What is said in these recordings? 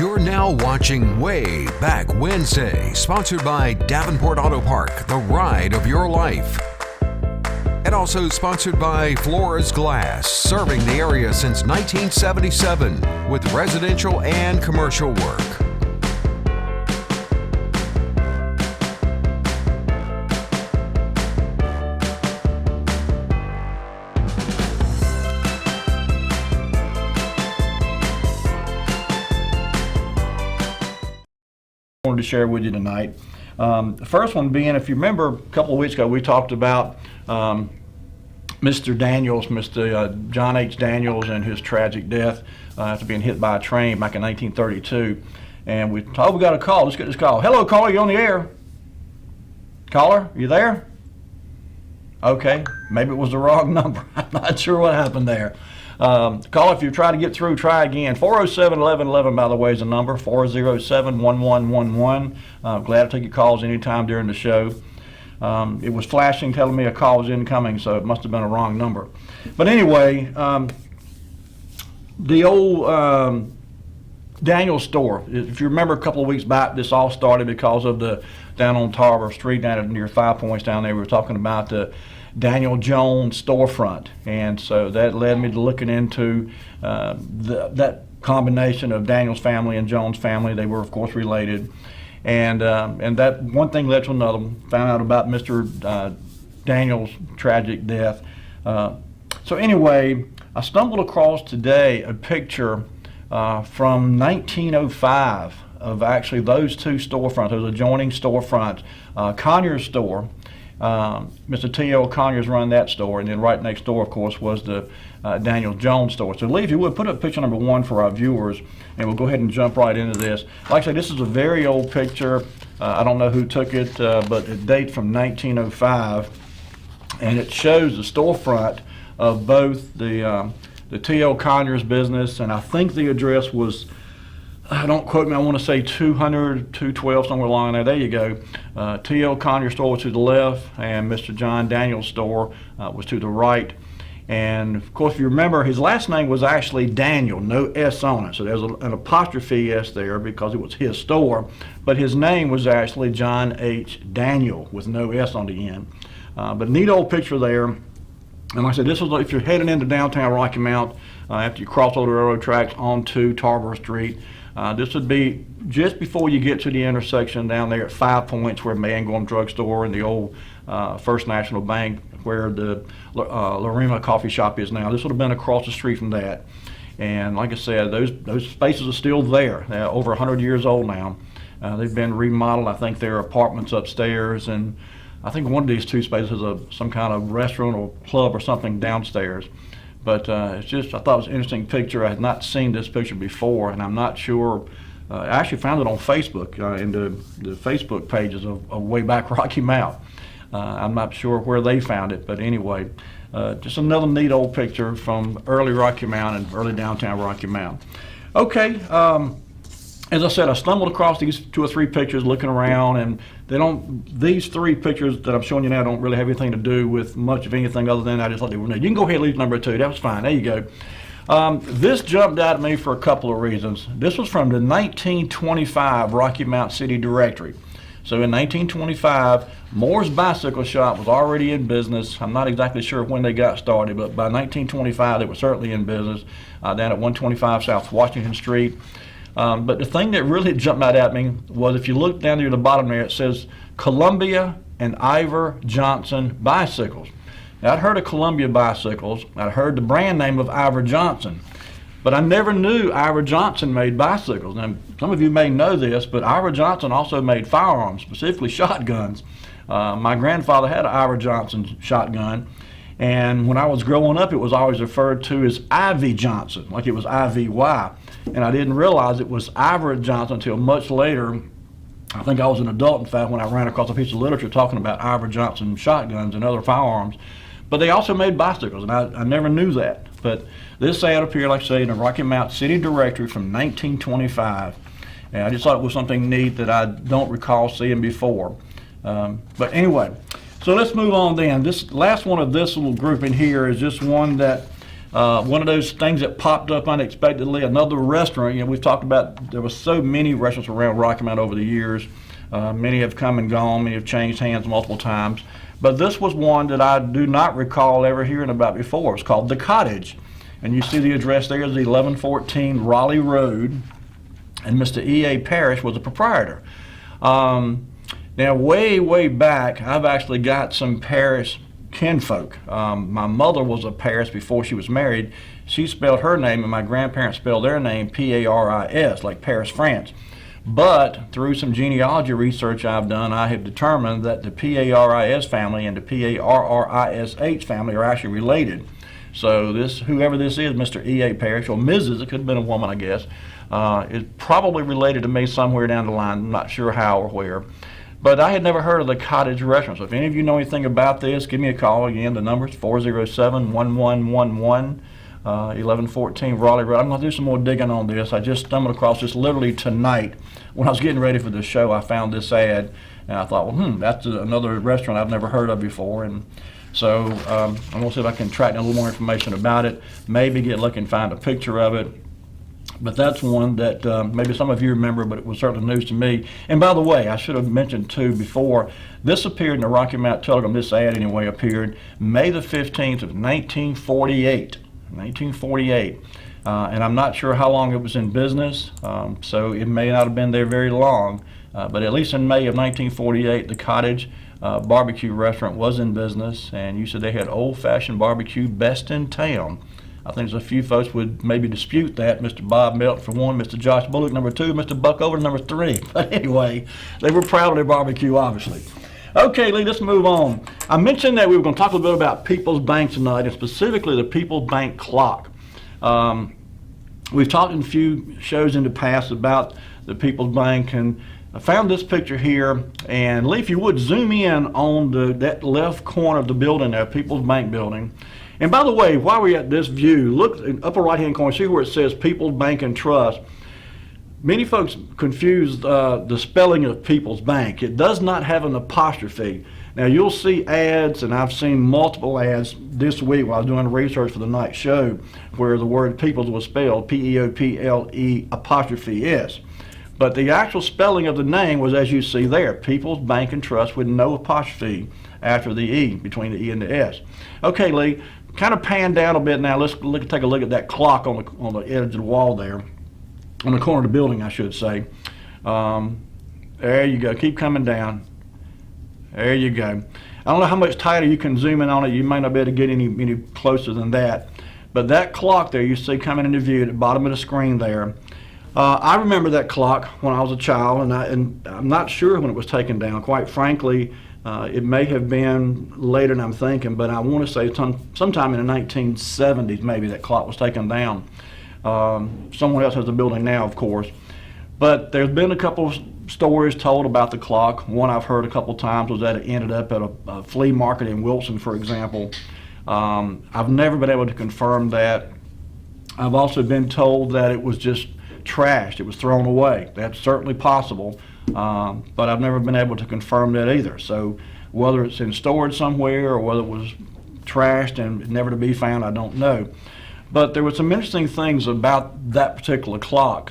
You're now watching Wayback Wednesday, sponsored by Davenport Auto Park, the ride of your life. And also sponsored by Flores Glass, serving the area since 1977 with residential and commercial work. Wanted to share with you tonight. The first one being, if you remember a couple of weeks ago, we talked about Mr. Daniels, Mr. John H. Daniels, and his tragic death after being hit by a train back in 1932. And we thought, we got a call. Let's get this call. Hello, caller, you on the air? Caller, you there? Okay, maybe it was the wrong number. I'm not sure what happened there. Call if you try to get through, try again. 407-1111, by the way, is the number, 407-1111. Glad to take your calls anytime during the show. It was flashing, telling me a call was incoming, so it must have been a wrong number. But anyway, the old Daniel store, if you remember a couple of weeks back, this all started because of the down on Tarver Street, down near 5 Points down there, we were talking about the Daniel Jones storefront, and so that led me to looking into that combination of Daniel's family and Jones' family. They were, of course, related, and that one thing led to another. Found out about Mr. Daniel's tragic death. So anyway, I stumbled across today a picture from 1905 of actually those two storefronts, those adjoining storefronts, Conyers store. Mr. T.L. Conyers run that store, and then right next door, of course, was the Daniel Jones store. So Lee, if you would, put up picture number one for our viewers, and we'll go ahead and jump right into this. Like I said, this is a very old picture. I don't know who took it, but it dates from 1905, and it shows the storefront of both the T.L. Conyers business, and I think the address was, don't quote me, I want to say 200, 212, somewhere along there. There you go. T.L. Conyers store was to the left, and Mr. John Daniels store was to the right. And of course, if you remember, his last name was actually Daniel, no S on it. So there's an apostrophe S there because it was his store. But his name was actually John H. Daniel with no S on the end. But neat old picture there. And like I said, this was if you're heading into downtown Rocky Mount after you cross over the railroad tracks onto Tarver Street. This would be just before you get to the intersection down there at 5 Points where Mangum Drugstore and the old First National Bank where the Lorima Coffee Shop is now. This would have been across the street from that. And like I said, those spaces are still there. They're over 100 years old now. They've been remodeled. I think there are apartments upstairs, and I think one of these two spaces is some kind of restaurant or club or something downstairs. But it's just, I thought it was an interesting picture. I had not seen this picture before, and I'm not sure. I actually found it on Facebook, in the Facebook pages of Wayback Rocky Mount. I'm not sure where they found it, but anyway, just another neat old picture from early Rocky Mount and early downtown Rocky Mount. Okay, as I said, I stumbled across these 2 or 3 pictures looking around, and these 3 pictures that I'm showing you now don't really have anything to do with much of anything other than I just thought they were neat. You can go ahead and leave number 2, that was fine, there you go. This jumped out at me for a couple of reasons. This was from the 1925 Rocky Mount City Directory. So in 1925, Moore's Bicycle Shop was already in business. I'm not exactly sure when they got started, but by 1925 they were certainly in business down at 125 South Washington Street. But the thing that really jumped out at me was if you look down near the bottom there, it says Columbia and Ivor Johnson Bicycles. Now, I'd heard of Columbia Bicycles. I'd heard the brand name of Ivor Johnson. But I never knew Ivor Johnson made bicycles. Now, some of you may know this, but Ivor Johnson also made firearms, specifically shotguns. My grandfather had an Ivor Johnson shotgun. And when I was growing up, it was always referred to as Ivy Johnson, like it was I-V-Y. And I didn't realize it was Ivor Johnson until much later. I think I was an adult, in fact, when I ran across a piece of literature talking about Ivor Johnson shotguns and other firearms. But they also made bicycles, and I never knew that. But this ad appeared, like I say, in the Rocky Mount City Directory from 1925. And I just thought it was something neat that I don't recall seeing before. But anyway, so let's move on then. This last one of this little grouping here is just one that One of those things that popped up unexpectedly, another restaurant. We've talked about there were so many restaurants around Rocky Mount over the years. Many have come and gone, many have changed hands multiple times. But this was one that I do not recall ever hearing about before. It's called The Cottage. And you see the address there is the 1114 Raleigh Road. And Mr. E.A. Parrish was the proprietor. Now, way back, I've actually got some Parrish kinfolk. My mother was a Parrish before she was married. She spelled her name, and my grandparents spelled their name P-A-R-I-S, like Paris, France. But through some genealogy research I've done, I have determined that the P-A-R-I-S family and the P-A-R-R-I-S-H family are actually related. So whoever this is, Mr. E.A. Parrish, or Mrs., it could have been a woman, I guess, is probably related to me somewhere down the line. I'm not sure how or where. But I had never heard of the Cottage Restaurant. So if any of you know anything about this, give me a call. Again, the number is 407-1111, 1114 Raleigh Road. I'm going to do some more digging on this. I just stumbled across this literally tonight. When I was getting ready for the show, I found this ad, and I thought, well, that's another restaurant I've never heard of before. And so I'm going to see if I can track down a little more information about it, maybe get lucky and find a picture of it. But that's one that maybe some of you remember, but it was certainly news to me. And by the way, I should have mentioned too before, this appeared in the Rocky Mount Telegram, this ad anyway appeared May the 15th of 1948. 1948. And I'm not sure how long it was in business, so it may not have been there very long. But at least in May of 1948, the Cottage Barbecue Restaurant was in business, and you said they had old-fashioned barbecue, best in town. I think there's a few folks would maybe dispute that. Mr. Bob Melt for one, Mr. Josh Bullock number two, Mr. Buck Over number three. But anyway, they were proud of their barbecue, obviously. Okay, Lee, let's move on. I mentioned that we were going to talk a little bit about People's Bank tonight, and specifically the People's Bank clock. We've talked in a few shows in the past about the People's Bank, and I found this picture here. And Lee, if you would zoom in on that left corner of the building there, People's Bank building. And by the way, while we're at this view, look in the upper right-hand corner, see where it says People's Bank and Trust. Many folks confuse the spelling of People's Bank. It does not have an apostrophe. Now, you'll see ads, and I've seen multiple ads this week while I was doing research for the night show, where the word People's was spelled P-E-O-P-L-E apostrophe S. But the actual spelling of the name was, as you see there, People's Bank and Trust with no apostrophe after the E, between the E and the S. Okay, Lee. Kind of pan down a bit now. Let's take a look at that clock on the edge of the wall there, on the corner of the building, I should say. There you go. Keep coming down. There you go. I don't know how much tighter you can zoom in on it. You may not be able to get any closer than that. But that clock there you see coming into view at the bottom of the screen there. I remember that clock when I was a child, and I'm not sure when it was taken down. Quite frankly, it may have been later than I'm thinking, but I want to say sometime in the 1970s maybe that clock was taken down. Someone else has the building now, of course. But there's been a couple of stories told about the clock. One I've heard a couple times was that it ended up at a flea market in Wilson, for example. I've never been able to confirm that. I've also been told that it was just trashed, it was thrown away. That's certainly possible. But I've never been able to confirm that either. So whether it's in storage somewhere or whether it was trashed and never to be found, I don't know. But there were some interesting things about that particular clock.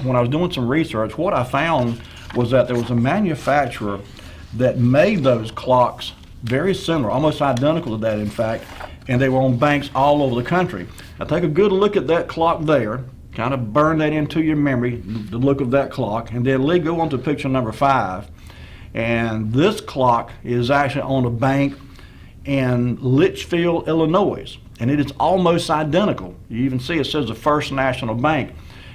When I was doing some research, what I found was that there was a manufacturer that made those clocks very similar, almost identical to that in fact, and they were on banks all over the country. Now take a good look at that clock there. Kind of burn that into your memory, the look of that clock, and then Lee, go on to picture number 5. And this clock is actually on a bank in Litchfield, Illinois, and it is almost identical. You even see it says the First National Bank.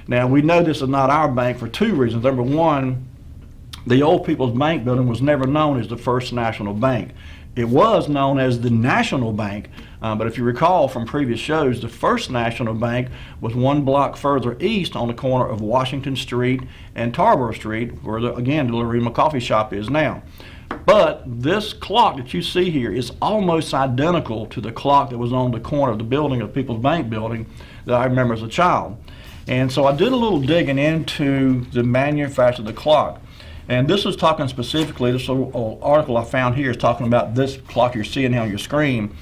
Now, we know this is not our bank for two reasons. Number one, the old People's Bank building was never known as the First National Bank. It was known as the National Bank, but if you recall from previous shows, the First National Bank was one block further east on the corner of Washington Street and Tarboro Street, where, again, the Lorima Coffee Shop is now. But this clock that you see here is almost identical to the clock that was on the corner of the building, of the People's Bank building, that I remember as a child. And so I did a little digging into the manufacture of the clock. And this is talking specifically, this little article I found here is talking about this clock you're seeing here on your screen.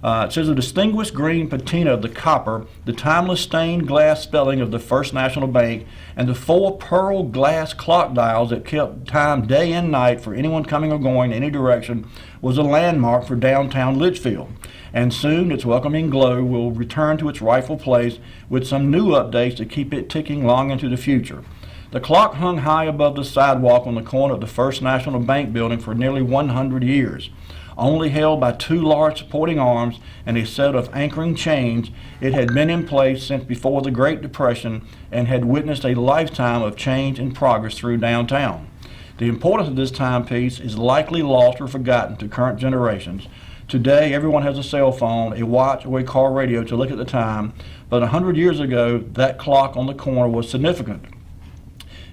It says the distinguished green patina of the copper, the timeless stained glass spelling of the First National Bank, and the 4 pearl glass clock dials that kept time day and night for anyone coming or going in any direction was a landmark for downtown Litchfield. And soon its welcoming glow will return to its rightful place with some new updates to keep it ticking long into the future. The clock hung high above the sidewalk on the corner of the First National Bank building for nearly 100 years. Only held by 2 large supporting arms and a set of anchoring chains, it had been in place since before the Great Depression and had witnessed a lifetime of change and progress through downtown. The importance of this timepiece is likely lost or forgotten to current generations. Today, everyone has a cell phone, a watch, or a car radio to look at the time, but 100 years ago, that clock on the corner was significant.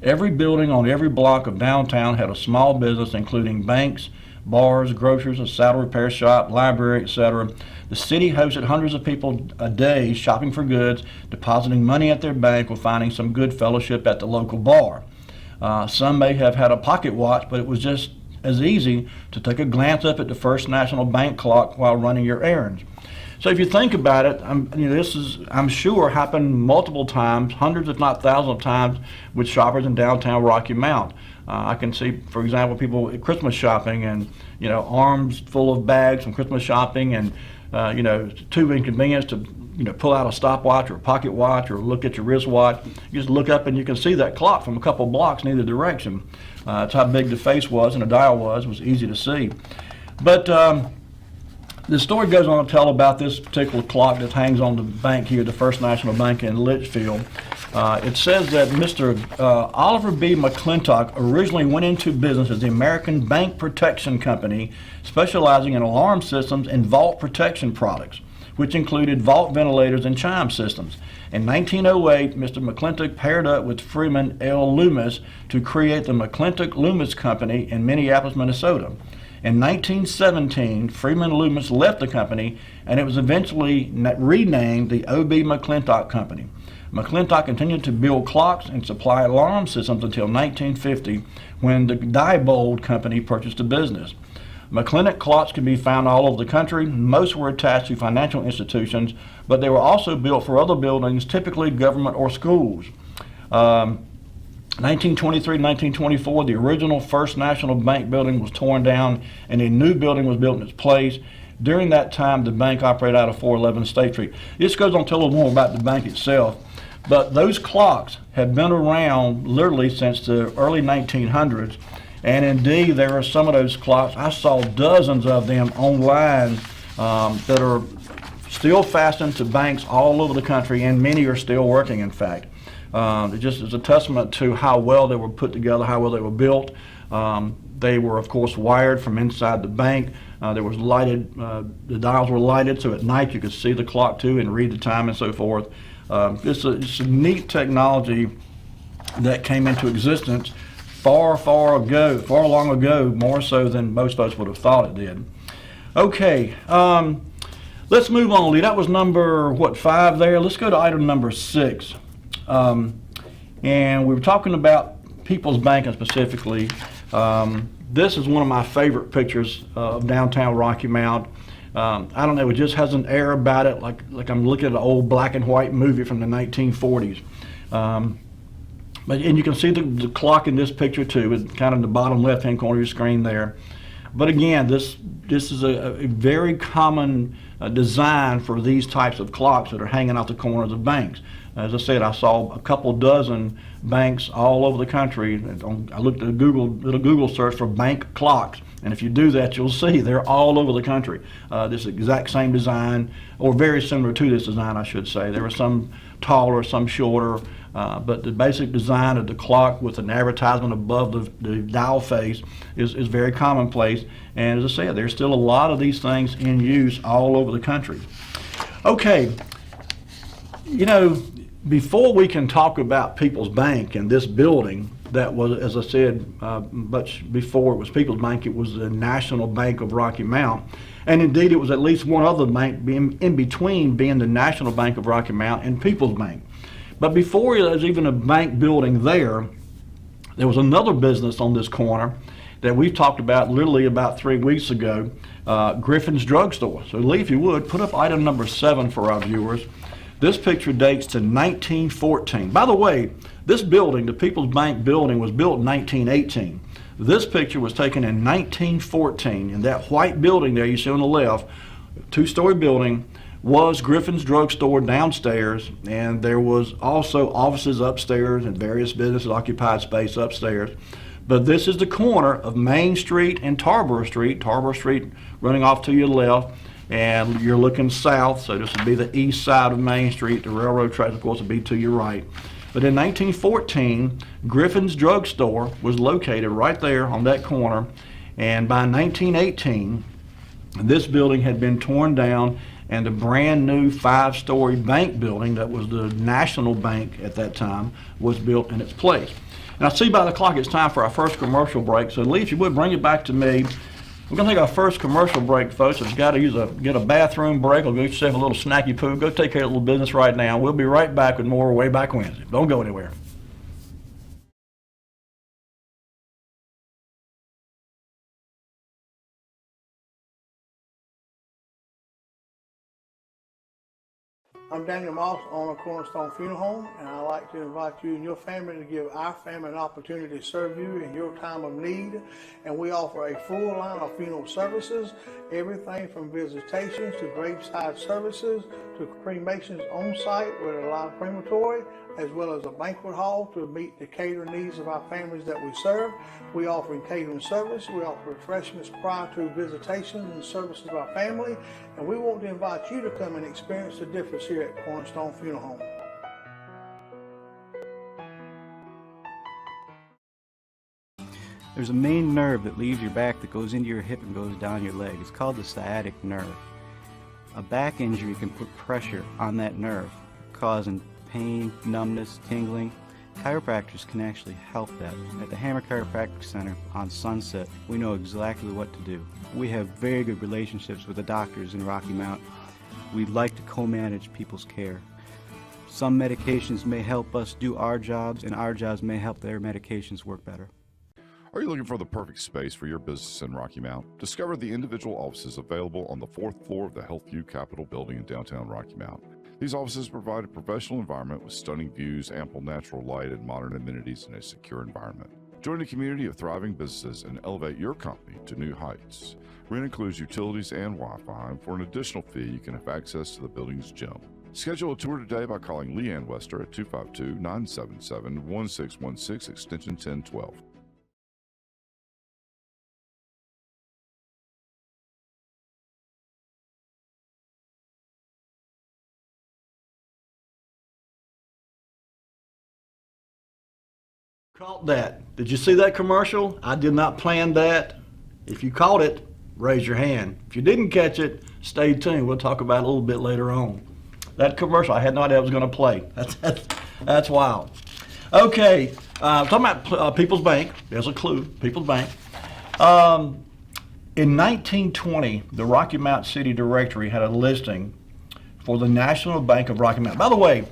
Every building on every block of downtown had a small business, including banks, bars, grocers, a saddle repair shop, library, etc. The city hosted hundreds of people a day shopping for goods, depositing money at their bank, or finding some good fellowship at the local bar. Some may have had a pocket watch, but it was just as easy to take a glance up at the First National Bank clock while running your errands. So if you think about it, this is, I'm sure, happened multiple times, hundreds if not thousands of times with shoppers in downtown Rocky Mount. I can see, for example, people at Christmas shopping and, arms full of bags from Christmas shopping and, too inconvenienced to, pull out a stopwatch or a pocket watch or look at your wristwatch. You just look up and you can see that clock from a couple blocks in either direction. That's how big the face was and the dial was. It was easy to see. But the story goes on to tell about this particular clock that hangs on the bank here, the First National Bank in Litchfield. It says that Mr. Oliver B. McClintock originally went into business as the American Bank Protection Company, specializing in alarm systems and vault protection products, which included vault ventilators and chime systems. In 1908, Mr. McClintock paired up with Freeman L. Loomis to create the McClintock Loomis Company in Minneapolis, Minnesota. In 1917, Freeman Loomis left the company, and it was eventually renamed the O.B. McClintock Company. McClintock continued to build clocks and supply alarm systems until 1950, when the Diebold Company purchased the business. McClintock clocks can be found all over the country. Most were attached to financial institutions, but they were also built for other buildings, typically government or schools. 1923 to 1924, the original First National Bank building was torn down and a new building was built in its place. During that time, the bank operated out of 411 State Street. This goes on to tell a little more about the bank itself, but those clocks have been around literally since the early 1900s, and indeed there are some of those clocks. I saw dozens of them online that are still fastened to banks all over the country, and many are still working, in fact. It just is a testament to how well they were put together, how well they were built. They were, of course, wired from inside the bank. There was lighted, the dials were lighted, so at night you could see the clock too and read the time and so forth. It's a neat technology that came into existence far long ago, more so than most folks would have thought it did. Okay, let's move on, Lee. That was number, 5 there? Let's go to item number 6. And we were talking about People's Banking specifically. This is one of my favorite pictures of downtown Rocky Mount. I don't know, it just has an air about it, like I'm looking at an old black and white movie from the 1940s. And you can see the clock in this picture too, it's kind of in the bottom left-hand corner of your screen there. But again, this is a very common design for these types of clocks that are hanging out the corners of banks. As I said, I saw a couple dozen banks all over the country. I looked at a Google search for bank clocks, and if you do that, you'll see they're all over the country. This exact same design, or very similar to this design, I should say. There were some taller, some shorter, but the basic design of the clock with an advertisement above the dial face is very commonplace. And as I said, there's still a lot of these things in use all over the country. Okay, before we can talk about People's Bank and this building that was, as I said, much before it was People's Bank, it was the National Bank of Rocky Mount. And indeed, it was at least one other bank in between being the National Bank of Rocky Mount and People's Bank. But before there was even a bank building there was another business on this corner that we've talked about literally about 3 weeks ago, Griffin's Drugstore. So Lee, if you would, put up item number 7 for our viewers. This picture dates to 1914. By the way, this building, the People's Bank building, was built in 1918. This picture was taken in 1914, and that white building there you see on the left, 2-story building, was Griffin's Drugstore downstairs, and there was also offices upstairs and various businesses occupied space upstairs. But this is the corner of Main Street and Tarboro Street running off to your left, and you're looking south, so this would be the east side of Main Street. The railroad tracks, of course, would be to your right. But in 1914, Griffin's Drugstore was located right there on that corner, and by 1918, this building had been torn down, and a brand new 5-story bank building that was the National Bank at that time was built in its place. And I see by the clock it's time for our first commercial break, so Lee, if you would bring it back to me. We're going to take our first commercial break, folks. If you've got to get a bathroom break or get yourself a little snacky poo, go take care of a little business right now. We'll be right back with more Wayback Wednesday. Don't go anywhere. I'm Daniel Moss, owner of Cornerstone Funeral Home, and I'd like to invite you and your family to give our family an opportunity to serve you in your time of need. And we offer a full line of funeral services, everything from visitations to graveside services to cremations on site with a live crematory, as well as a banquet hall to meet the catering needs of our families that we serve. We offer catering service. We offer refreshments prior to visitations and services of our family. And we want to invite you to come and experience the difference here at Cornerstone Funeral Home. There's a main nerve that leaves your back that goes into your hip and goes down your leg. It's called the sciatic nerve. A back injury can put pressure on that nerve, causing pain, numbness, tingling. Chiropractors can actually help that. At the Hammer Chiropractic Center on Sunset, we know exactly what to do. We have very good relationships with the doctors in Rocky Mount. We like to co-manage people's care. Some medications may help us do our jobs, and our jobs may help their medications work better. Are you looking for the perfect space for your business in Rocky Mount? Discover the individual offices available on the 4th floor of the Healthview Capitol Building in downtown Rocky Mount. These offices provide a professional environment with stunning views, ample natural light, and modern amenities in a secure environment. Join a community of thriving businesses and elevate your company to new heights. Rent includes utilities and Wi-Fi, and for an additional fee, you can have access to the building's gym. Schedule a tour today by calling Leanne Wester at 252-977-1616, extension 1012. Caught that. Did you see that commercial? I did not plan that. If you caught it, raise your hand. If you didn't catch it, stay tuned. We'll talk about it a little bit later on. That commercial, I had no idea it was going to play. That's wild. Okay, talking about People's Bank. There's a clue, People's Bank. In 1920, the Rocky Mount City Directory had a listing for the National Bank of Rocky Mount. By the way,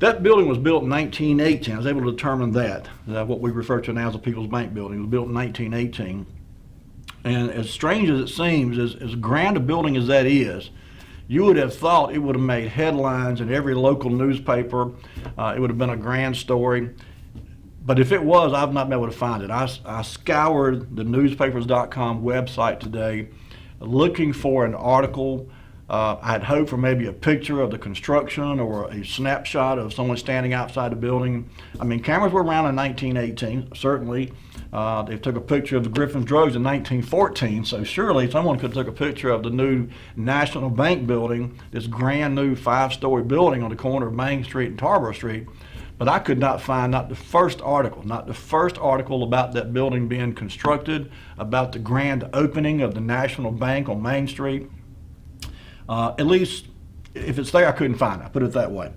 that building was built in 1918. I was able to determine that, what we refer to now as the People's Bank building. It was built in 1918. And as strange as it seems, as grand a building as that is, you would have thought it would have made headlines in every local newspaper. It would have been a grand story. But if it was, I've not been able to find it. I scoured the newspapers.com website today looking for an article. I'd hoped for maybe a picture of the construction or a snapshot of someone standing outside the building. I mean, cameras were around in 1918, certainly. They took a picture of the Griffin's Drugs in 1914, so surely someone could have took a picture of the new National Bank building, this grand new 5-story building on the corner of Main Street and Tarboro Street. But I could not find not the first article about that building being constructed, about the grand opening of the National Bank on Main Street. At least, if it's there, I couldn't find it. I put it that way.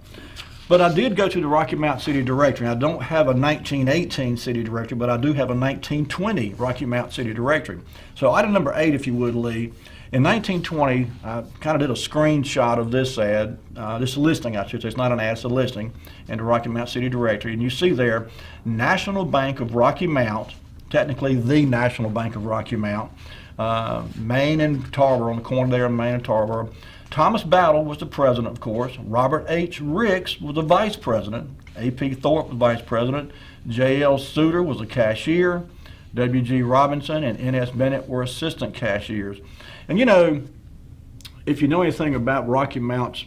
But I did go to the Rocky Mount City Directory. I don't have a 1918 City Directory, but I do have a 1920 Rocky Mount City Directory. So item number 8, if you would, Lee. In 1920, I kind of did a screenshot of this ad, this listing, I should say. It's not an ad, it's a listing in the Rocky Mount City Directory. And you see there, National Bank of Rocky Mount, technically the National Bank of Rocky Mount. Main and Tarboro, on the corner there in Main and Tarboro. Thomas Battle was the president, of course. Robert H. Ricks was the vice president. A.P. Thorpe was vice president. J.L. Suter was the cashier. W.G. Robinson and N.S. Bennett were assistant cashiers. And you know, if you know anything about Rocky Mount's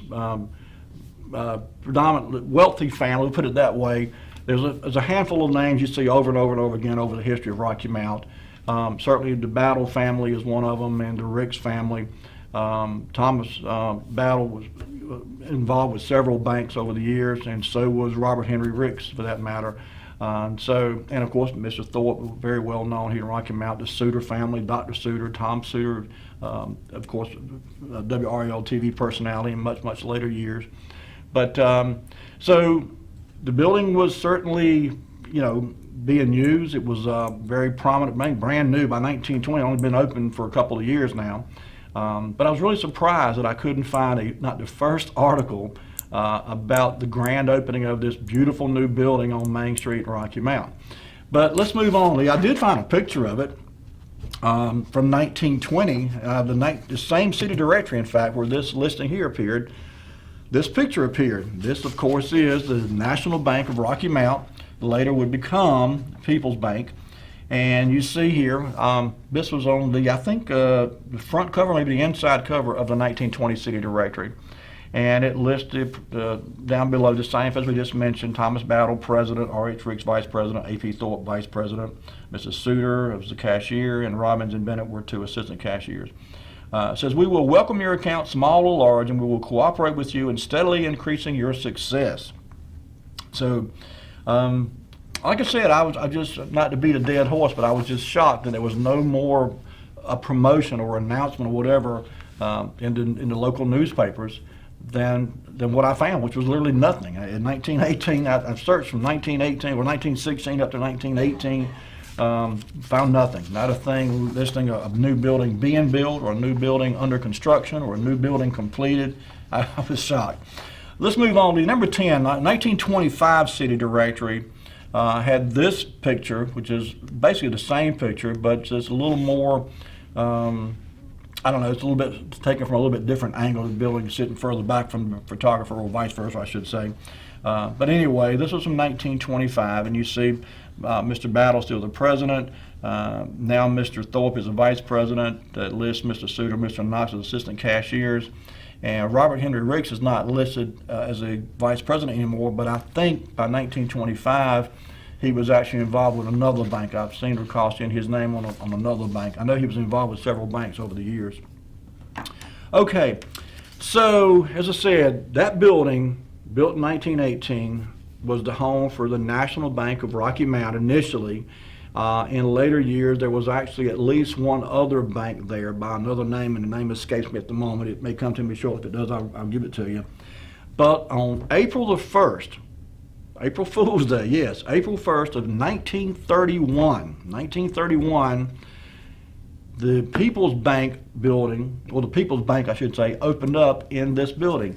predominantly wealthy family, we'll put it that way, there's a handful of names you see over and over and over again over the history of Rocky Mount. Certainly the Battle family is one of them, and the Ricks family. Thomas Battle was involved with several banks over the years, and so was Robert Henry Ricks, for that matter. And of course, Mr. Thorpe, very well known here in Rocky Mount, the Suter family, Dr. Suter, Tom Suter, of course, WRL TV personality in much, much later years. But so the building was certainly, you know, being used. It was a very prominent bank, brand new by 1920, only been open for a couple of years now. But I was really surprised that I couldn't find not the first article about the grand opening of this beautiful new building on Main Street in Rocky Mount. But let's move on, Lee. I did find a picture of it from 1920, the same city directory, in fact, where this listing here appeared. This picture appeared. This, of course, is the National Bank of Rocky Mount. Later would become People's Bank. And you see here, this was on the, I think, the front cover, maybe the inside cover of the 1920 city directory. And it listed down below the same as we just mentioned: Thomas Battle, president; R.H. Ricks, vice president; A.P. Thorpe, vice president; Mrs. Suter was the cashier, and Robbins and Bennett were two assistant cashiers. It says, "We will welcome your account, small or large, and we will cooperate with you in steadily increasing your success." So, like I said, I just, not to beat a dead horse, but I was just shocked that there was no more a promotion or announcement or whatever in the local newspapers than what I found, which was literally nothing. In 1918, I searched from 1918 or 1916 up to 1918, found nothing, not a thing listing a new building being built or a new building under construction or a new building completed. I was shocked. Let's move on to number 10, 1925 city directory. Had this picture, which is basically the same picture, but just a little more, I don't know, it's a little bit taken from a little bit different angle. The building sitting further back from the photographer, or vice versa, I should say. But anyway, this was from 1925, and you see Mr. Battle still the president. Now Mr. Thorpe is the vice president. That lists Mr. Suter, Mr. Knox as assistant cashiers. And Robert Henry Ricks is not listed as a vice president anymore, but I think by 1925 he was actually involved with another bank. I've seen recall seeing his name on another bank. I know he was involved with several banks over the years. Okay, so as I said, that building, built in 1918, was the home for the National Bank of Rocky Mount initially. In later years, there was actually at least one other bank there by another name, and the name escapes me at the moment. It may come to me shortly. If it does, I'll give it to you. But on April the 1st, April Fool's Day, yes, April 1st of 1931, the People's Bank building, or the People's Bank, I should say, opened up in this building.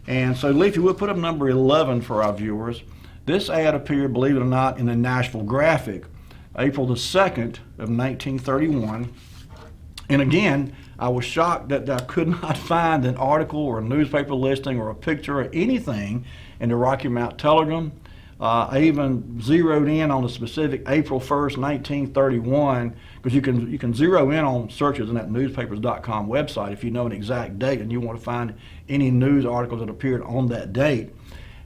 And so, Lee, if you would put up number 11 for our viewers, this ad appeared, believe it or not, in the Nashville Graphic, April the 2nd of 1931. And again, I was shocked that I could not find an article or a newspaper listing or a picture or anything in the Rocky Mount Telegram. I even zeroed in on the specific April 1st, 1931, because you can zero in on searches in that newspapers.com website if you know an exact date and you want to find any news articles that appeared on that date.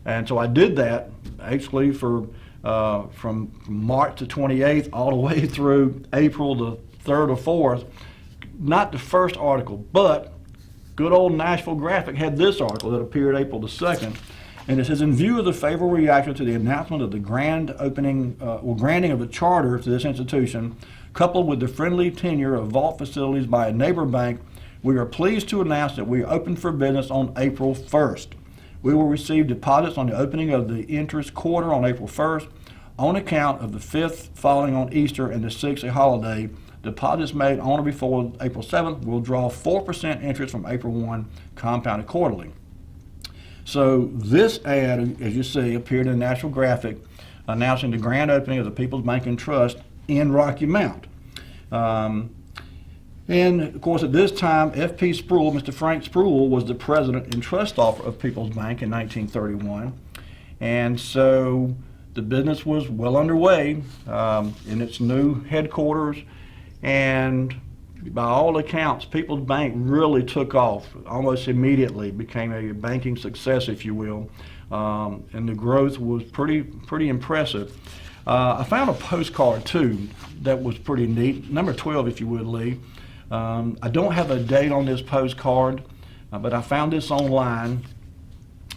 And so I did that actually for from March the 28th all the way through April the 3rd or 4th. Not the first article, but good old Nashville Graphic had this article that appeared April the 2nd. And it says, in view of the favorable reaction to the announcement of the grand opening, granting of the charter to this institution, coupled with the friendly tenure of vault facilities by a neighbor bank, we are pleased to announce that we are open for business on April 1st. We will receive deposits on the opening of the interest quarter on April 1st. On account of the 5th falling on Easter and the 6th a holiday, deposits made on or before April 7th will draw 4% interest from April 1, compounded quarterly. So this ad, as you see, appeared in the National Graphic announcing the grand opening of the People's Bank and Trust in Rocky Mount. And of course, at this time, F.P. Sproul, Mr. Frank Sproul, was the president and trust officer of People's Bank in 1931. And so the business was well underway in its new headquarters. And by all accounts, People's Bank really took off almost immediately, became a banking success, if you will. And the growth was pretty impressive. I found a postcard, too, that was pretty neat. Number 12, if you would, Lee. I don't have a date on this postcard, but I found this online,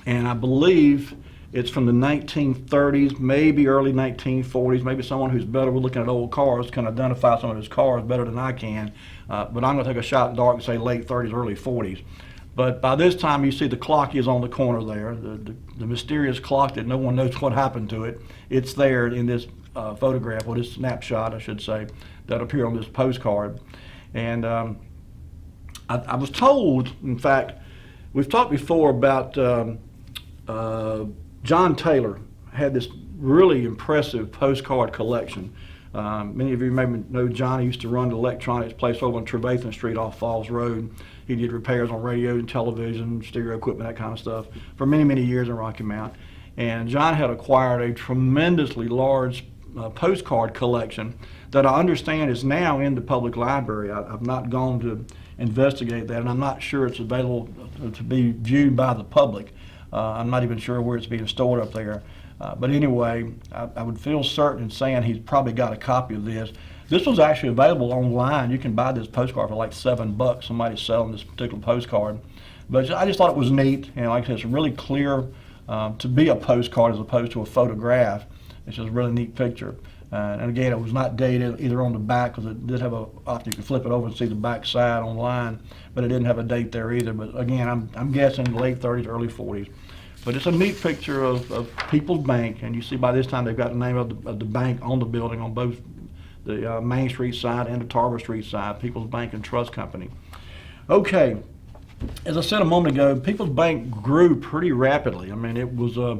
and I believe it's from the 1930s, maybe early 1940s. Maybe someone who's better with looking at old cars can identify some of those cars better than I can. But I'm going to take a shot in the dark and say late 30s, early 40s. But by this time, you see the clock is on the corner there, the mysterious clock that no one knows what happened to it. It's there in this photograph, or this snapshot, I should say, that appeared on this postcard. And I was told, in fact, we've talked before about John Taylor had this really impressive postcard collection. Many of you may know John. He used to run the electronics place over on Trevathan Street off Falls Road. He did repairs on radio and television, stereo equipment, that kind of stuff, for many, many years in Rocky Mount. And John had acquired a tremendously large postcard collection that I understand is now in the public library. I've not gone to investigate that, and I'm not sure it's available to be viewed by the public. I'm not even sure where it's being stored up there. But anyway, I would feel certain in saying he's probably got a copy of this. This was actually available online. You can buy this postcard for like $7. Somebody's selling this particular postcard. But I just thought it was neat, and like I said, it's really clear to be a postcard as opposed to a photograph. It's just a really neat picture. And again, it was not dated either on the back, because it did have a option you could flip it over and see the back side online, but it didn't have a date there either. But again, I'm guessing late 30s, early 40s. But it's a neat picture of People's Bank, and you see by this time they've got the name of the bank on the building on both the Main Street side and the Tarver Street side, People's Bank and Trust Company. Okay, as I said a moment ago, People's Bank grew pretty rapidly. I mean, it was a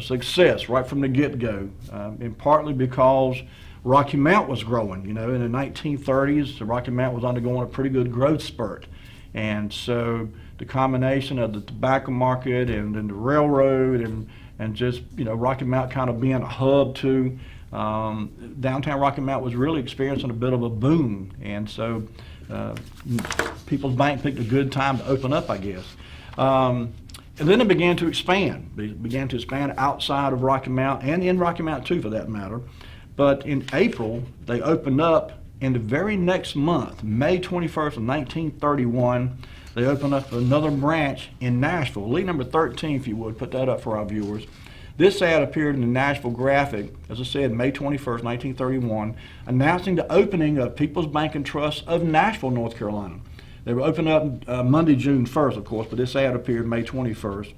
success right from the get-go, and partly because Rocky Mount was growing. You know, in the 1930s, the Rocky Mount was undergoing a pretty good growth spurt, and so the combination of the tobacco market and then the railroad and just, you know, Rocky Mount kind of being a hub too. Downtown Rocky Mount was really experiencing a bit of a boom, and so People's Bank picked a good time to open up, I guess. And then it began to expand. It began to expand outside of Rocky Mount and in Rocky Mount too, for that matter. But in April, they opened up. In the very next month, May 21st of 1931, they opened up another branch in Nashville. Lead number 13, if you would, put that up for our viewers. This ad appeared in the Nashville Graphic, as I said, May 21st, 1931, announcing the opening of People's Bank and Trust of Nashville, North Carolina. They were opened up Monday, June 1st, of course, but this ad appeared May 21st.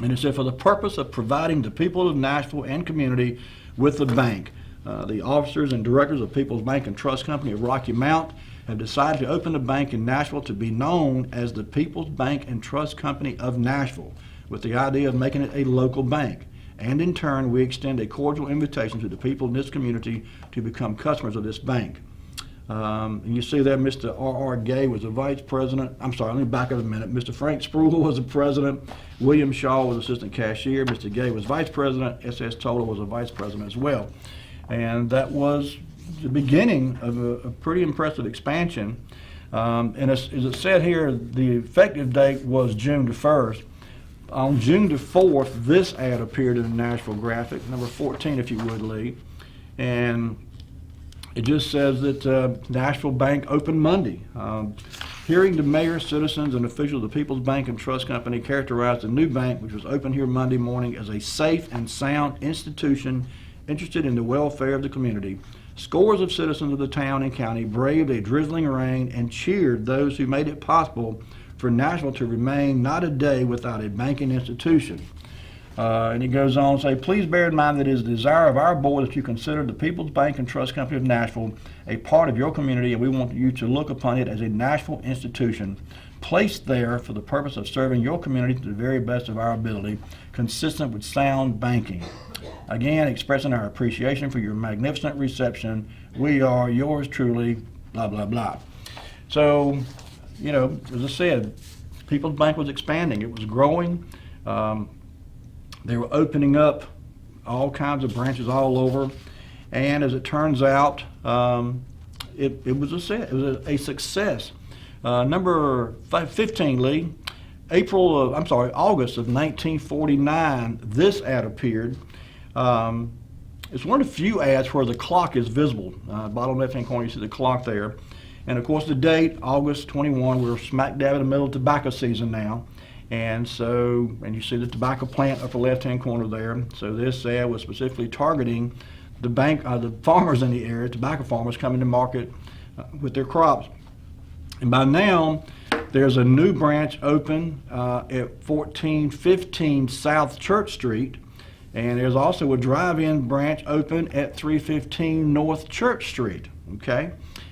And it said, for the purpose of providing the people of Nashville and community with the bank, the officers and directors of People's Bank and Trust Company of Rocky Mount have decided to open a bank in Nashville to be known as the People's Bank and Trust Company of Nashville, with the idea of making it a local bank. And in turn, we extend a cordial invitation to the people in this community to become customers of this bank. And you see there, Mr. R.R. Gay was the vice president. I'm sorry, let me back up a minute. Mr. Frank Sproul was the president. William Shaw was assistant cashier. Mr. Gay was vice president. S.S. Toller was a vice president as well. And that was the beginning of a pretty impressive expansion. And as it said here, the effective date was June the 1st. On June the 4th, this ad appeared in the Nashville Graphic, number 14, if you would, Lee. And it just says that Nashville Bank opened Monday. Hearing the mayor, citizens, and officials of the People's Bank and Trust Company characterized the new bank, which was opened here Monday morning, as a safe and sound institution interested in the welfare of the community. Scores of citizens of the town and county braved a drizzling rain and cheered those who made it possible for Nashville to remain not a day without a banking institution. And it goes on to say, please bear in mind that it is the desire of our board that you consider the People's Bank and Trust Company of Nashville a part of your community, and we want you to look upon it as a Nashville institution placed there for the purpose of serving your community to the very best of our ability, consistent with sound banking. Again, expressing our appreciation for your magnificent reception. We are yours truly, blah, blah, blah. So, you know, as I said, People's Bank was expanding. It was growing. They were opening up all kinds of branches all over. And as it turns out, it was a success. Number 15, Lee, August of 1949, this ad appeared. It's one of the few ads where the clock is visible. Bottom left-hand corner, you see the clock there. And of course the date, August 21, we're smack dab in the middle of tobacco season now. And so, and you see the tobacco plant upper left-hand corner there. So this ad was specifically targeting the farmers in the area, tobacco farmers coming to market with their crops. And by now, there's a new branch open at 1415 South Church Street. And there's also a drive-in branch open at 315 North Church Street, okay?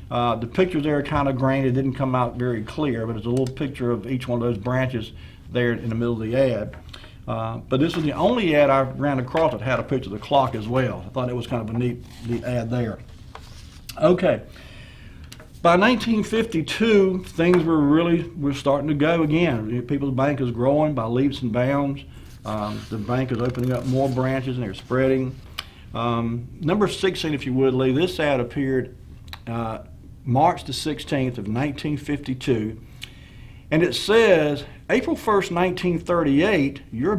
The pictures there are kind of grainy. It didn't come out very clear, but it's a little picture of each one of those branches there in the middle of the ad. But this was the only ad I ran across that had a picture of the clock as well. I thought it was kind of a neat ad there. Okay. By 1952, things were starting to go again. People's Bank is growing by leaps and bounds. The bank is opening up more branches and they're spreading. Number 16, if you would, Lee, this ad appeared March the 16th of 1952. And it says, April 1st, 1938, your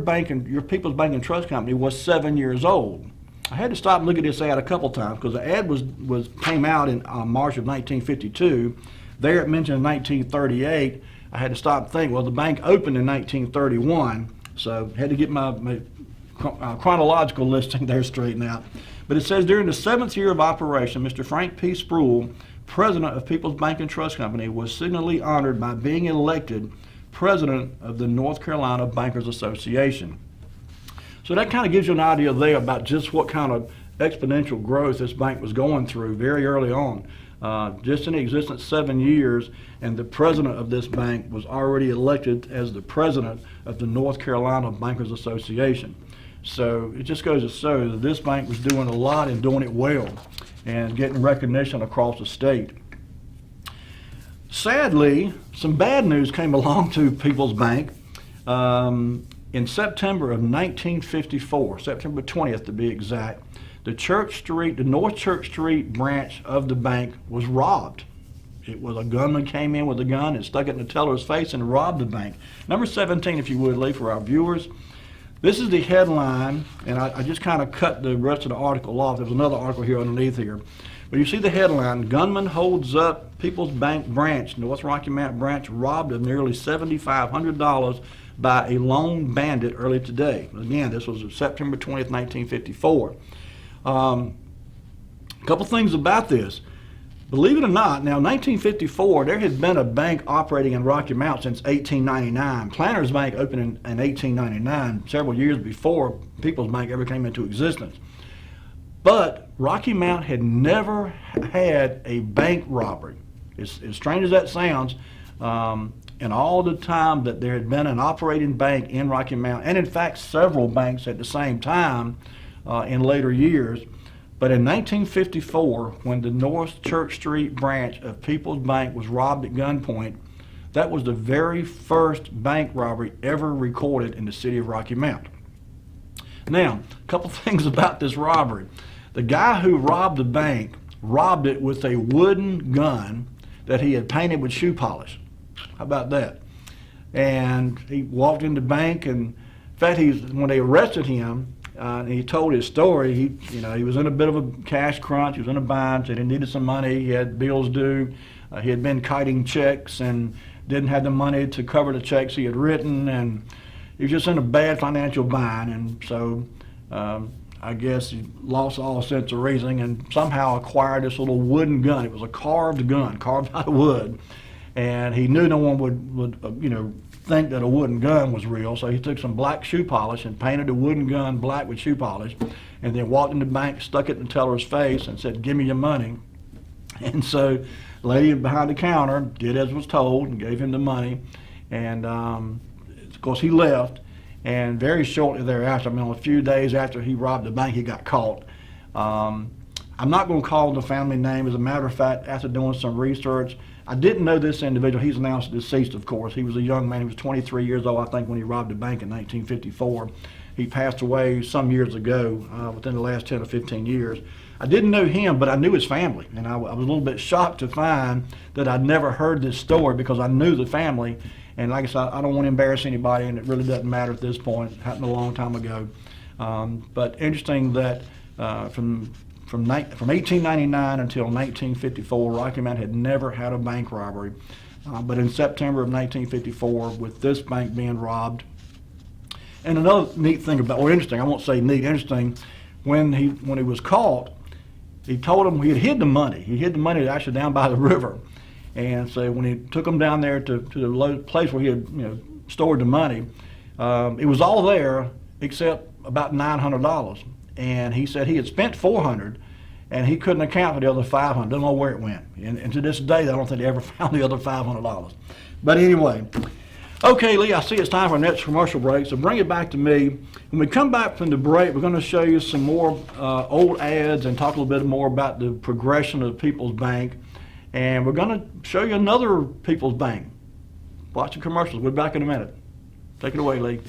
People's Bank and Trust Company was 7 years old. I had to stop and look at this ad a couple times because the ad came out in March of 1952. There it mentioned 1938. I had to stop and think, well, the bank opened in 1931. So had to get my chronological listing there straightened out. But it says during the 7th year of operation, Mr. Frank P. Spruill, president of People's Bank and Trust Company, was signally honored by being elected president of the North Carolina Bankers Association. So that kind of gives you an idea there about just what kind of exponential growth this bank was going through very early on. Just in existence 7 years, and the president of this bank was already elected as the president of the North Carolina Bankers Association. So it just goes to show that this bank was doing a lot and doing it well and getting recognition across the state. Sadly, some bad news came along to People's Bank in September of 1954, September 20th to be exact. The North Church Street branch of the bank was robbed. It was a gunman came in with a gun and stuck it in the teller's face and robbed the bank. Number 17, if you would, Lee, for our viewers. This is the headline, and I just kind of cut the rest of the article off. There's another article here underneath here. But you see the headline, gunman holds up People's Bank branch, North Rocky Mount branch, robbed of nearly $7,500 by a lone bandit early today. Again, this was September 20th, 1954. A couple things about this. Believe it or not, now 1954, there had been a bank operating in Rocky Mount since 1899. Planters Bank opened in 1899, several years before People's Bank ever came into existence. But Rocky Mount had never had a bank robbery. As strange as that sounds, in all the time that there had been an operating bank in Rocky Mount, and in fact several banks at the same time in later years. But in 1954, when the North Church Street branch of People's Bank was robbed at gunpoint, that was the very first bank robbery ever recorded in the city of Rocky Mount. Now, a couple things about this robbery. The guy who robbed the bank robbed it with a wooden gun that he had painted with shoe polish. How about that? And he walked in the bank, and in fact, when they arrested him, and he told his story, he was in a bit of a cash crunch. He was in a bind, so he needed some money. He had bills due. He had been kiting checks and didn't have the money to cover the checks he had written, and he was just in a bad financial bind. And so I guess he lost all sense of reasoning and somehow acquired this little wooden gun. It was a carved gun, carved out of wood, and he knew no one would think that a wooden gun was real, so he took some black shoe polish and painted the wooden gun black with shoe polish, and then walked in the bank, stuck it in the teller's face, and said, "Give me your money." And so the lady behind the counter did as was told and gave him the money, and of course he left. And very shortly thereafter, I mean, a few days after he robbed the bank, he got caught. I'm not going to call the family name. As a matter of fact, after doing some research, I didn't know this individual. He's announced deceased, of course. He was a young man. He was 23 years old, I think, when he robbed the bank in 1954. He passed away some years ago, within the last 10 or 15 years. I didn't know him, but I knew his family, and I was a little bit shocked to find that I'd never heard this story because I knew the family. And like I said, I don't want to embarrass anybody, and it really doesn't matter at this point. It happened a long time ago. But interesting that from 1899 until 1954, Rocky Mount had never had a bank robbery. But in September of 1954, with this bank being robbed, and another neat thing about, or interesting, I won't say neat, interesting, when he was caught, he told him he had hid the money. He hid the money actually down by the river. And so when he took him down there to the place where he had stored the money, it was all there except about $900. And he said he had spent $400 and he couldn't account for the other $500. Don't know where it went. And to this day, I don't think they ever found the other $500. But anyway, okay, Lee, I see it's time for our next commercial break, so bring it back to me. When we come back from the break, we're going to show you some more old ads and talk a little bit more about the progression of People's Bank. And we're going to show you another People's Bank. Watch the commercials. We'll be back in a minute. Take it away, Lee.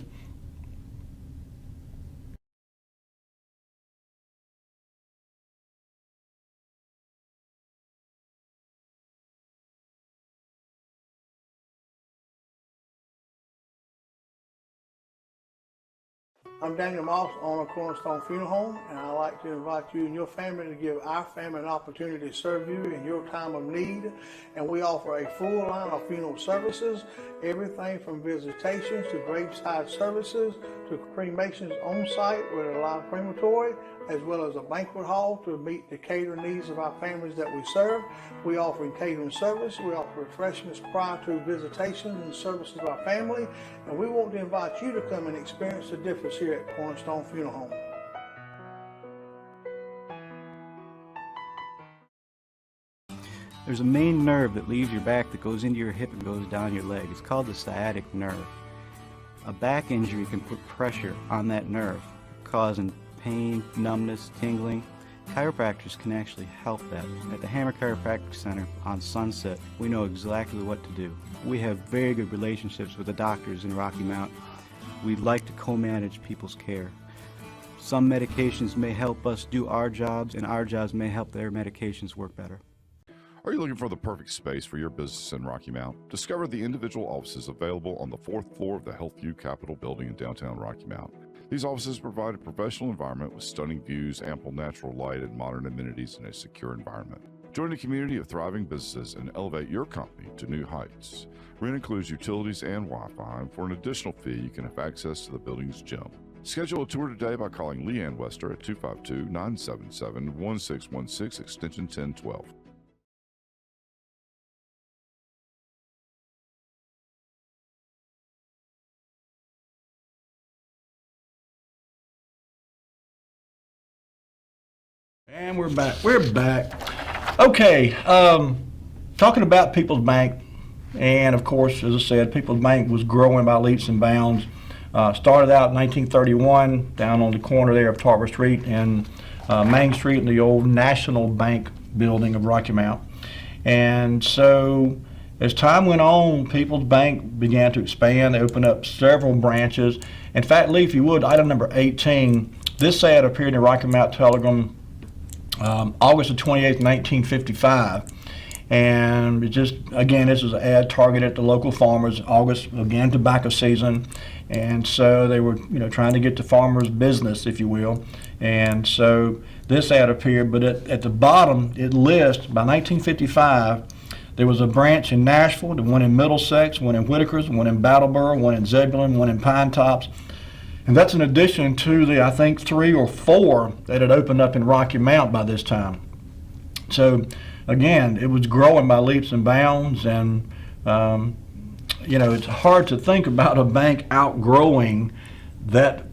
I'm Daniel Moss, owner of Cornerstone Funeral Home, and I'd like to invite you and your family to give our family an opportunity to serve you in your time of need. And we offer a full line of funeral services, everything from visitations to graveside services to cremations on site with a live crematory, as well as a banquet hall to meet the catering needs of our families that we serve. We offer catering service. We offer refreshments prior to visitations and services of our family. And we want to invite you to come and experience the difference here at Cornerstone Funeral Home. There's a main nerve that leaves your back that goes into your hip and goes down your leg. It's called the sciatic nerve. A back injury can put pressure on that nerve, causing pain, numbness, tingling. Chiropractors can actually help that. At the Hammer Chiropractic Center on Sunset, we know exactly what to do. We have very good relationships with the doctors in Rocky Mount. We like to co-manage people's care. Some medications may help us do our jobs, and our jobs may help their medications work better. Are you looking for the perfect space for your business in Rocky Mount? Discover the individual offices available on the 4th floor of the HealthView Capitol building in downtown Rocky Mount. These offices provide a professional environment with stunning views, ample natural light, and modern amenities in a secure environment. Join a community of thriving businesses and elevate your company to new heights. Rent includes utilities and Wi-Fi, and for an additional fee, you can have access to the building's gym. Schedule a tour today by calling Leanne Wester at 252-977-1616, extension 1012. And we're back. We're back. Okay, talking about People's Bank, and of course, as I said, People's Bank was growing by leaps and bounds. Started out in 1931 down on the corner there of Tarver Street and Main Street in the old National Bank building of Rocky Mount. And so as time went on, People's Bank began to expand. They opened up several branches. In fact, Lee, if you would, item number 18, this ad appeared in the Rocky Mount Telegram August the 28th, 1955. And it just, again, this is an ad targeted at the local farmers. August, again, tobacco season. And so they were, trying to get the farmers' business, if you will. And so this ad appeared, but at the bottom, it lists, by 1955, there was a branch in Nashville, the one in Middlesex, one in Whitakers, one in Brattleboro, one in Zebulon, one in Pine Tops. And that's in addition to the, I think, 3 or 4 that had opened up in Rocky Mount by this time. So, again, it was growing by leaps and bounds, and, it's hard to think about a bank outgrowing that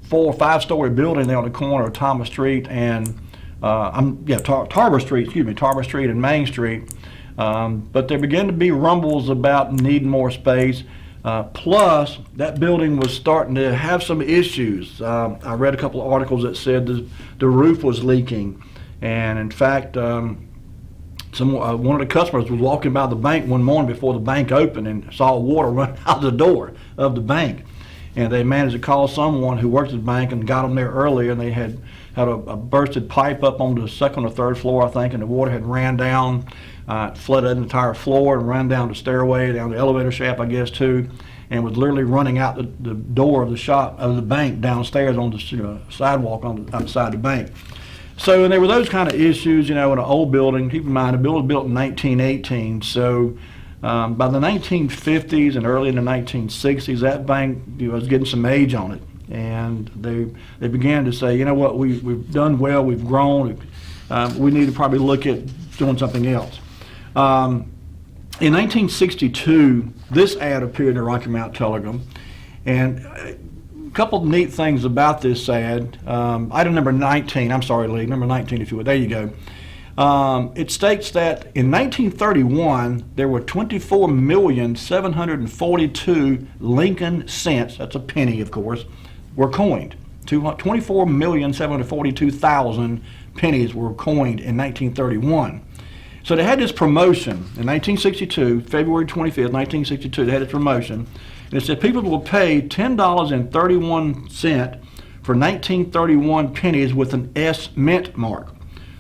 4 or 5 story building there on the corner of Thomas Street and, Tarver Street and Main Street. But there began to be rumbles about needing more space. Plus, that building was starting to have some issues. I read a couple of articles that said the roof was leaking, and in fact, one of the customers was walking by the bank one morning before the bank opened and saw water run out the door of the bank. And they managed to call someone who worked at the bank and got them there earlier, and they had a bursted pipe up on the second or third floor, I think, and the water had ran down, flooded the entire floor and ran down the stairway, down the elevator shaft, I guess, too, and was literally running out the door of the shop, of the bank, downstairs on the sidewalk outside the bank. So, and there were those kind of issues, in an old building. Keep in mind, the building was built in 1918, so by the 1950s and early in the 1960s, that bank was getting some age on it, and they began to say, you know what, we've done well, we've grown, we need to probably look at doing something else. In 1962, this ad appeared in the Rocky Mount Telegram, and a couple of neat things about this ad. Item number 19, I'm sorry, Lee, number 19 if you would, there you go. It states that in 1931, there were 24,742 Lincoln cents, that's a penny of course, were coined. 24,742,000 pennies were coined in 1931. So they had this promotion in 1962, February 25th, 1962, they had this promotion, and it said people will pay $10.31 for 1931 pennies with an S mint mark.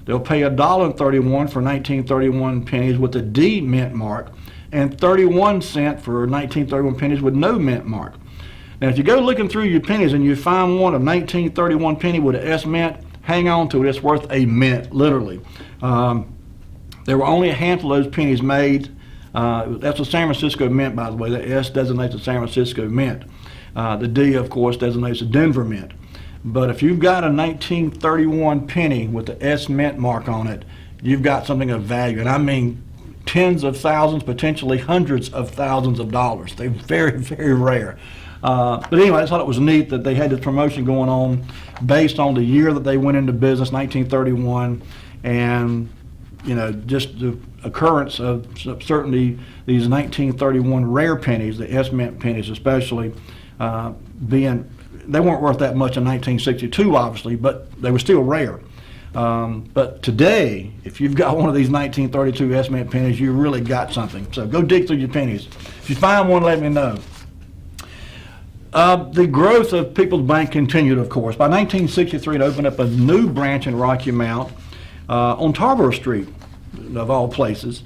They'll pay $1.31 for 1931 pennies with a D mint mark, and 31 cents for 1931 pennies with no mint mark. Now, if you go looking through your pennies and you find one of 1931 penny with an S mint, hang on to it. It's worth a mint, literally. There were only a handful of those pennies made. That's a San Francisco mint, by the way. The S designates the San Francisco mint. The D, of course, designates the Denver mint. But if you've got a 1931 penny with the S mint mark on it, you've got something of value. And I mean tens of thousands, potentially hundreds of thousands of dollars. They're very, very rare. But anyway, I thought it was neat that they had this promotion going on based on the year that they went into business, 1931, and just the occurrence of certainly these 1931 rare pennies, the S mint pennies especially, they weren't worth that much in 1962, obviously, but they were still rare. But today, if you've got one of these 1932 S mint pennies, you really got something. So go dig through your pennies. If you find one, let me know. The growth of People's Bank continued, of course. By 1963, it opened up a new branch in Rocky Mount on Tarboro Street, of all places.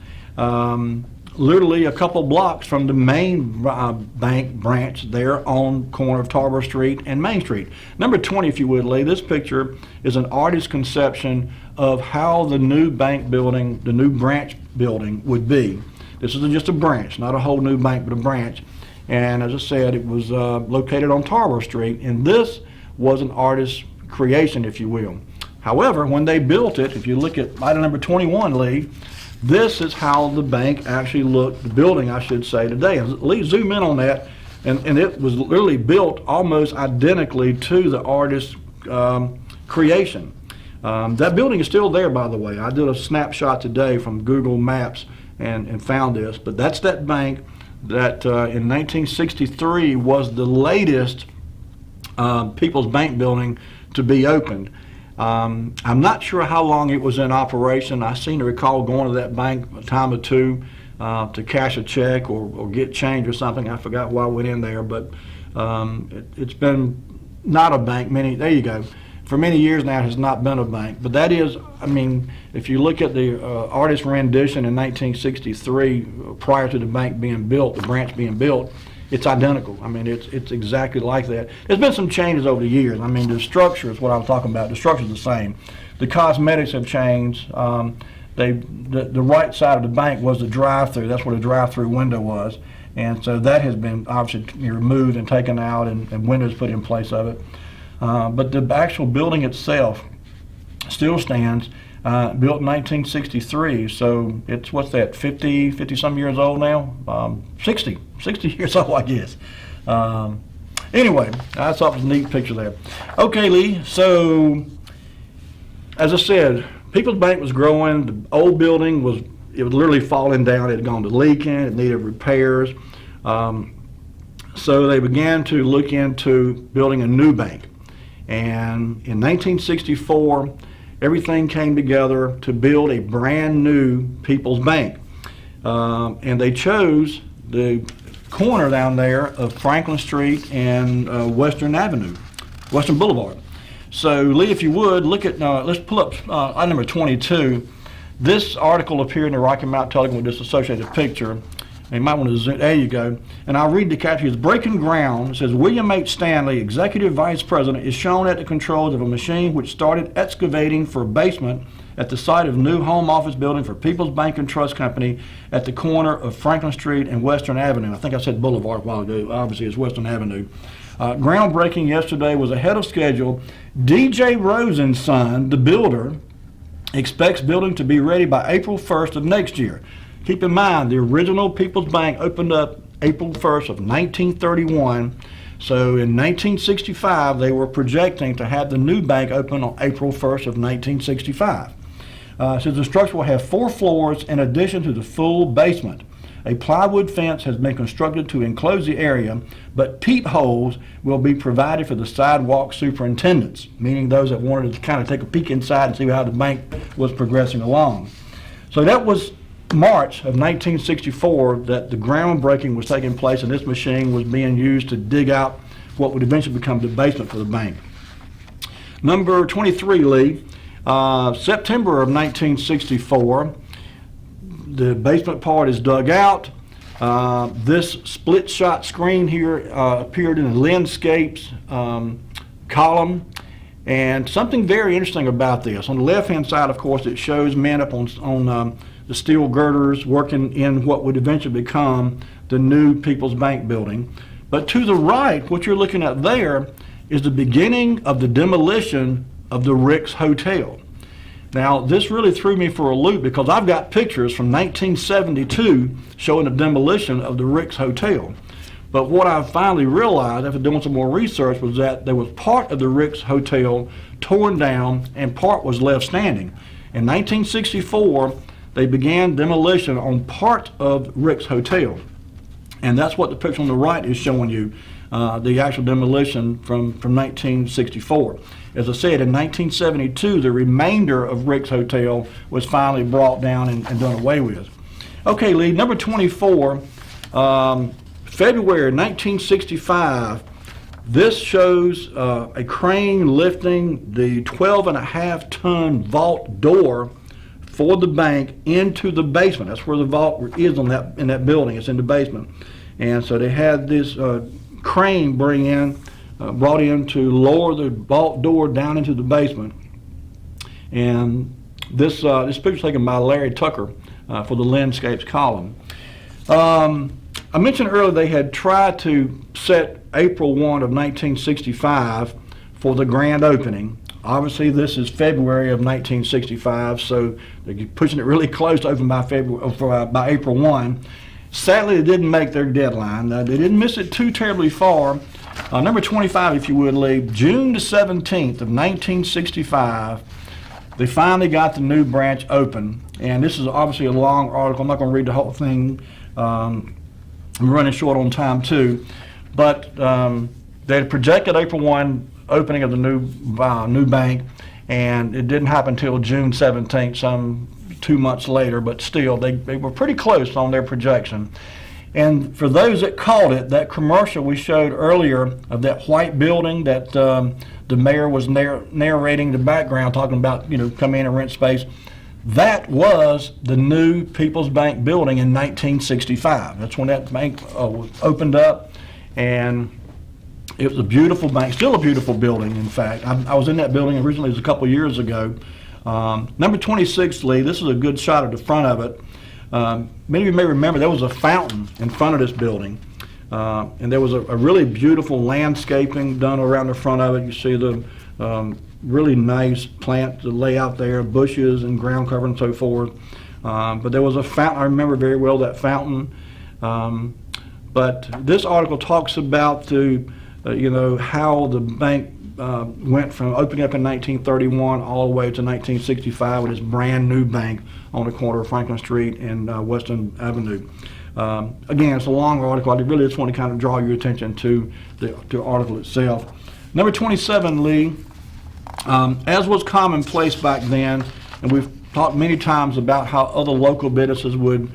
Literally a couple blocks from the main bank branch there on corner of Tarboro Street and Main Street. Number 20, if you would, Lee, this picture is an artist's conception of how the new bank building, the new branch building would be. This isn't just a branch, not a whole new bank, but a branch. And as I said, it was located on Tarboro Street, and this was an artist's creation, if you will. However, when they built it, if you look at item number 21, Lee, this is how the bank actually looked, the building, I should say, today. And Lee, zoom in on that, and it was literally built almost identically to the artist's creation. That building is still there, by the way. I did a snapshot today from Google Maps and found this, but that's that bank that in 1963 was the latest People's Bank building to be opened. I'm not sure how long it was in operation. I seem to recall going to that bank a time or two to cash a check or get change or something. I forgot why I went in there, but it's been not a bank there you go. For many years now, it has not been a bank. But that is, I mean, if you look at the artist's rendition in 1963, prior to the bank being built, the branch being built, it's identical. I mean, it's exactly like that. There's been some changes over the years. I mean, the structure is what I'm talking about. The structure is the same. The cosmetics have changed. The right side of the bank was the drive-through. That's where the drive-through window was. And so that has been obviously removed and taken out and windows put in place of it. But the actual building itself still stands, built in 1963, so it's, what's that, 50 some years old now? 60 years old, I guess. Anyway, I thought it was a neat picture there. Okay, Lee, so as I said, People's Bank was growing. The old building was literally falling down. It had gone to leaking. It needed repairs. So they began to look into building a new bank. And in 1964, everything came together to build a brand new People's Bank. And they chose the corner down there of Franklin Street and Western Boulevard. So Lee, if you would, look at, let's pull up item number 22. This article appeared in the Rocky Mountain Telegram with this associated picture. And you might want to zoom, there you go. And I'll read the caption. It's breaking ground. It says, William H. Stanley, Executive Vice President, is shown at the controls of a machine which started excavating for a basement at the site of new home office building for People's Bank and Trust Company at the corner of Franklin Street and Western Avenue. I think I said Boulevard a while ago. Obviously, it's Western Avenue. Groundbreaking yesterday was ahead of schedule. DJ Rosen's son, the builder, expects building to be ready by April 1st of next year. Keep in mind, the original People's Bank opened up April 1st of 1931. So in 1965, they were projecting to have the new bank open on April 1st of 1965. So the structure will have 4 floors in addition to the full basement. A plywood fence has been constructed to enclose the area, but peepholes will be provided for the sidewalk superintendents, meaning those that wanted to kind of take a peek inside and see how the bank was progressing along. So that was March of 1964 that the groundbreaking was taking place, and this machine was being used to dig out what would eventually become the basement for the bank. Number 23, Lee. September of 1964, the basement part is dug out. This split shot screen here appeared in the landscapes column. And something very interesting about this. On the left hand side, of course, it shows men up on the steel girders working in what would eventually become the new People's Bank building. But to the right, what you're looking at there is the beginning of the demolition of the Rick's Hotel. Now, this really threw me for a loop because I've got pictures from 1972 showing the demolition of the Rick's Hotel. But what I finally realized after doing some more research was that there was part of the Rick's Hotel torn down and part was left standing. In 1964, they began demolition on part of Rick's Hotel. And that's what the picture on the right is showing you, the actual demolition from 1964. As I said, in 1972, the remainder of Rick's Hotel was finally brought down and done away with. Okay, Lee, number 24, February 1965, this shows a crane lifting the 12.5-ton vault door for the bank into the basement. That's where the vault is in that building. It's in the basement. And so they had this crane brought in to lower the vault door down into the basement. And this picture is taken by Larry Tucker for the landscapes column. I mentioned earlier they had tried to set April 1 of 1965 for the grand opening. Obviously, this is February of 1965, so they're pushing it really close to open by April 1. Sadly, they didn't make their deadline. They didn't miss it too terribly far. Number 25, if you would, Lee, June the 17th of 1965, they finally got the new branch open. And this is obviously a long article. I'm not going to read the whole thing. I'm running short on time, too. But they had projected April 1 opening of the new bank, and it didn't happen until June 17th, some 2 months later, but still, they were pretty close on their projection. And for those that caught it, that commercial we showed earlier of that white building that the mayor was narrating the background, talking about, come in and rent space, that was the new People's Bank building in 1965. That's when that bank was opened up, and it was a beautiful bank, still a beautiful building, in fact. I was in that building originally, it was a couple years ago. Number 26, Lee, this is a good shot of the front of it. Many of you may remember there was a fountain in front of this building, and there was a really beautiful landscaping done around the front of it. You see the really nice plant to lay out there, bushes and ground cover and so forth. But there was a fountain. I remember very well that fountain. But this article talks about how the bank went from opening up in 1931 all the way to 1965 with this brand new bank on the corner of Franklin Street and Western Avenue. Again, it's a long article. I really just want to kind of draw your attention to the article itself. Number 27, Lee, as was commonplace back then, and we've talked many times about how other local businesses would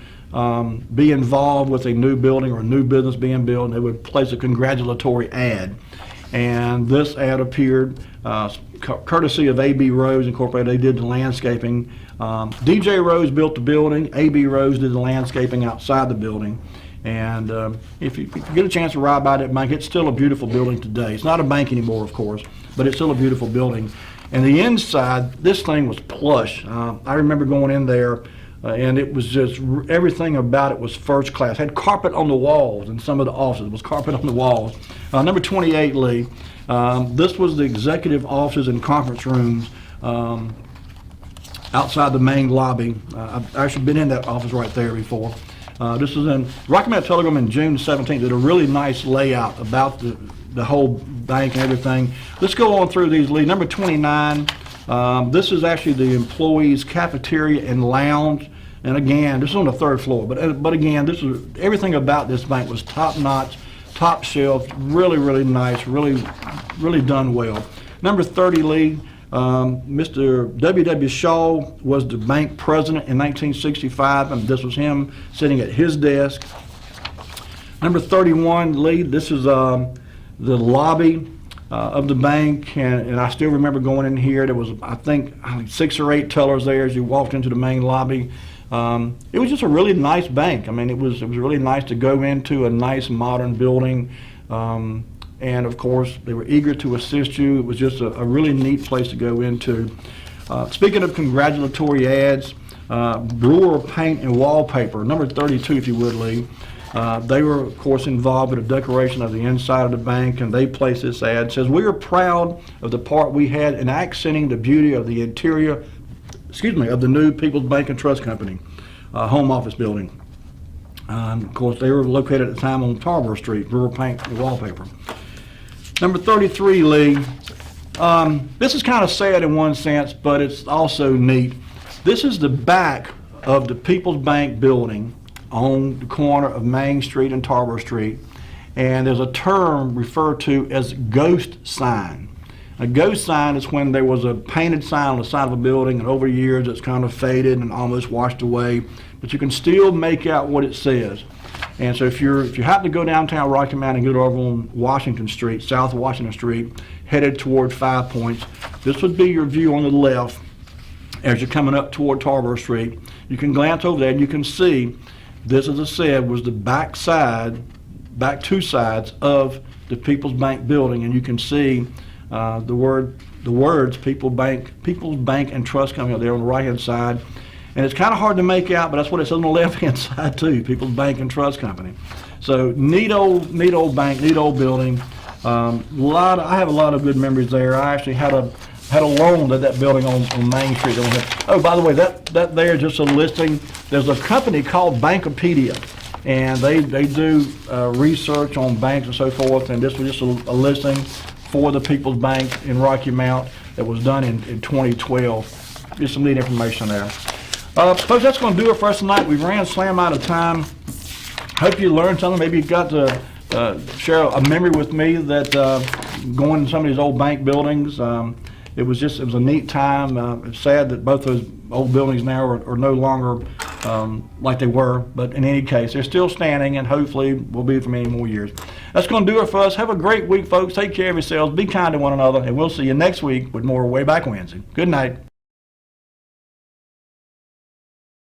be involved with a new building or a new business being built, and they would place a congratulatory ad. And this ad appeared courtesy of A.B. Rose Incorporated. They did the landscaping. D.J. Rose built the building. A.B. Rose did the landscaping outside the building. And if you get a chance to ride by that bank, it's still a beautiful building today. It's not a bank anymore, of course, but it's still a beautiful building. And the inside, this thing was plush. I remember going in there, and it was just, everything about it was first class. Had carpet on the walls in some of the offices. It was carpet on the walls. Number 28, Lee, this was the executive offices and conference rooms outside the main lobby. I've actually been in that office right there before. This is in Rocky Mount Telegram in June 17th. Did a really nice layout about the whole bank and everything. Let's go on through these, Lee. Number 29, this is actually the employees' cafeteria and lounge. And again, this is on the 3rd floor. But again, this is everything about this bank was top notch, top shelf, really, really nice, really, really done well. Number 30, Lee. Mr. W.W. Shaw was the bank president in 1965, and this was him sitting at his desk. Number 31, Lee, this is the lobby of the bank, and I still remember going in here. There was, I think 6 or 8 tellers there as you walked into the main lobby. It was just a really nice bank. I mean, it was really nice to go into a nice modern building. And of course, they were eager to assist you. It was just a really neat place to go into. Speaking of congratulatory ads, Brewer Paint and Wallpaper, number 32, if you would, Lee. They were, of course, involved with the decoration of the inside of the bank, and they placed this ad. It says, "We are proud of the part we had in accenting the beauty of the interior, of the new People's Bank and Trust Company home office building." Of course, they were located at the time on Tarboro Street, Brewer Paint and Wallpaper. Number 33, Lee. This is kind of sad in one sense, but it's also neat. This is the back of the People's Bank building on the corner of Main Street and Tarboro Street, and there's a term referred to as ghost sign. A ghost sign is when there was a painted sign on the side of a building, and over years it's kind of faded and almost washed away, but you can still make out what it says. And so if you happen to go downtown Rocky Mount and get over on Washington Street, South Washington Street, headed toward 5 Points, this would be your view on the left as you're coming up toward Tarboro Street. You can glance over there and you can see this, as I said, was the back 2 sides of the People's Bank building, and you can see the words People's Bank and Trust Company there on the right hand side. And it's kind of hard to make out, but that's what it says on the left-hand side too, People's Bank and Trust Company. So neat old bank, neat old building. I have a lot of good memories there. I actually had a loan at that building on Main Street. Oh, by the way, that there is just a listing. There's a company called Bankopedia, and they do research on banks and so forth. And this was just a listing for the People's Bank in Rocky Mount that was done in 2012. Just some neat information there. Folks, that's going to do it for us tonight. We ran slam out of time. Hope you learned something. Maybe you got to share a memory with me that going to some of these old bank buildings. It was a neat time. It's sad that both those old buildings now are no longer like they were, but in any case, they're still standing and hopefully will be for many more years. That's going to do it for us. Have a great week, folks. Take care of yourselves. Be kind to one another, and we'll see you next week with more Wayback Wednesday. Good night.